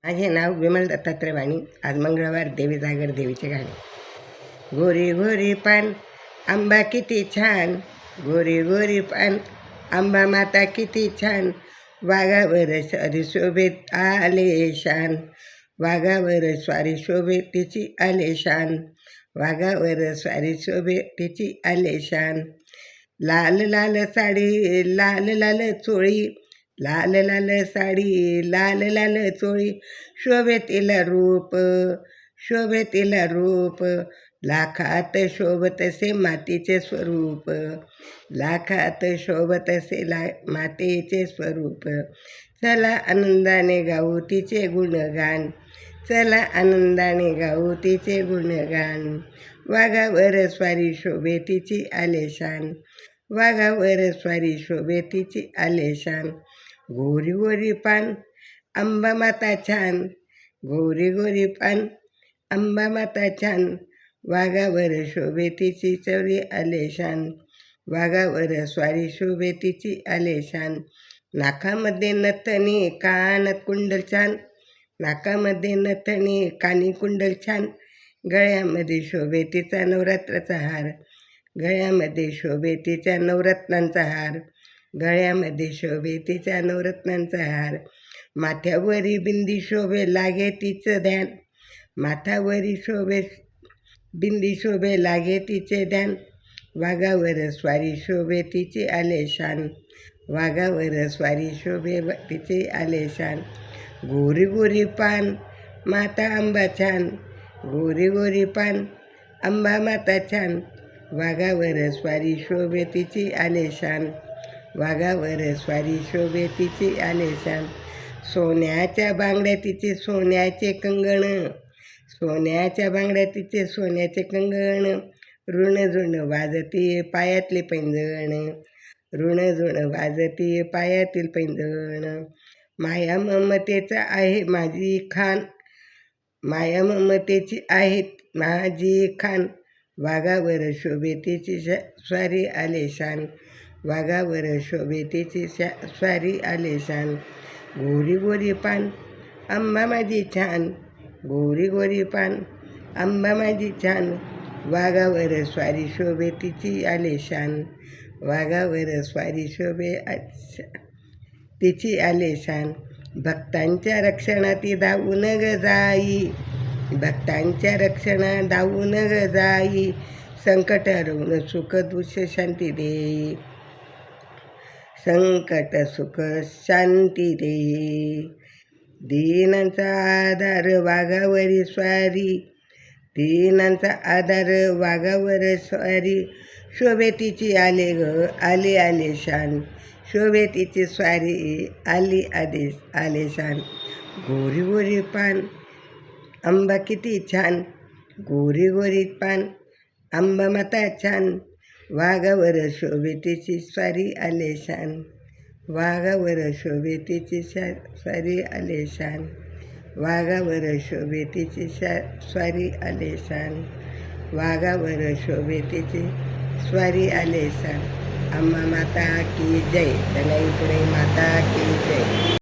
माझे नाव विमल दत्तात्रय वाणी. आज मंगळवार, देवी जागर, देवीचे गाणे. गोरी गोरी पान आंबा किती छान, गोरी गोरी पान आंबा माता किती छान, वाघावर स्वारी शोभेत आले शान, वाघावर स्वारी शोभे तिची आले शान, वाघावर स्वारी शोभे तिची आले शान. लाल लाल साडी लाल लाल चोळी, लाल लाल साडी लाल लाल चोळी, शोभे तिला रूप, शोभे तिला रूप, लाखात शोभतसे मातीचे स्वरूप, लाखात शोभतसे मातेचे स्वरूप. चला आनंदाने गाऊ तिचे गुणगान, चला आनंदाने गाऊ तिचे गुणगान. वाघावर स्वारी शोभे तिची आलेशान, वाघावर स्वारी शोभे तिची आलेशान. गोरी गोरी पान आंबा माता छान, गोरी गोरी पान आंबा माता छान, वाघावर शोभे तिची चवरी आलेशान, वाघावर स्वारी शोभे तिची आलेशान. नाकामध्ये नथनी कानात कुंडल छान, नाकामध्ये नथनी कानी कुंडल छान, गळ्यामध्ये शोभे तिचा नवरात्राचा हार, गळ्यामध्ये शोभे तिच्या नवरत्नांचा हार, गळ्यामध्ये शोभे तिच्या नवरत्नांचा हार. माथ्यावरी बिंदी शोभे लागे तिचं ध्यान, माथ्यावरी शोभे बिंदी शोभे लागे तिचे ध्यान, वाघावर स्वारी शोभे तिची आलेशान, वाघावर स्वारी शोभे तिचे आलेशान. गोरी गोरी पान माता आंबा छान, गोरी गोरी पान आंबा माता छान, वाघावर स्वारी शोभे तिची आलेशान, वाघावर स्वारी शोभे तिची आलेशान. सोन्याच्या बांगड्या तिचे सोन्याचे कंगण, सोन्याच्या बांगड्या तिचे सोन्याचे कंगण, ऋण ऋण वाजती पायातले पैंजण, ऋण ऋण वाजती पायातील पैंजण. माया ममतेचा आहे माझी खान, माया ममतेची आहे माझी खान, वाघावर शोभे तिची स्वारी आलेशान, वाघावर शोभे तिची स्वारी आलेशान. गोरी गोरी पान आंबा माझी छान, गोरी गोरी पान आंबा माझी छान, वाघावर स्वारी शोभे तिची आलेशान, वाघावर स्वारी शोभे तिची आलेशान. भक्तांच्या रक्षणाती धावून ग जाई, भक्तांच्या रक्षणा धावून ग जाई, संकट हरवून सुख दुःख शांती देई, संकट सुख शांती देई. दीनांचा आधार वाघावरी स्वारी, दीनांचा आधार वाघावर स्वारी, शोभे तिची आले ग आले आलेशान, शोभे तिची स्वारी आली आलेशान. गोरी गोरी पान आंबा किती छान, गोरी गोरी पान आंबा माता छान, वाघावर शोभे तिची स्वारी आलेशान, वाघावर शोभे तिची स्वारी आलेशान, वाघावर शोभे तिची स्वारी आलेशान, वाघावर शोभे तिची स्वारी आलेशान. अम्मा माता की जय, पुणे माता की जय.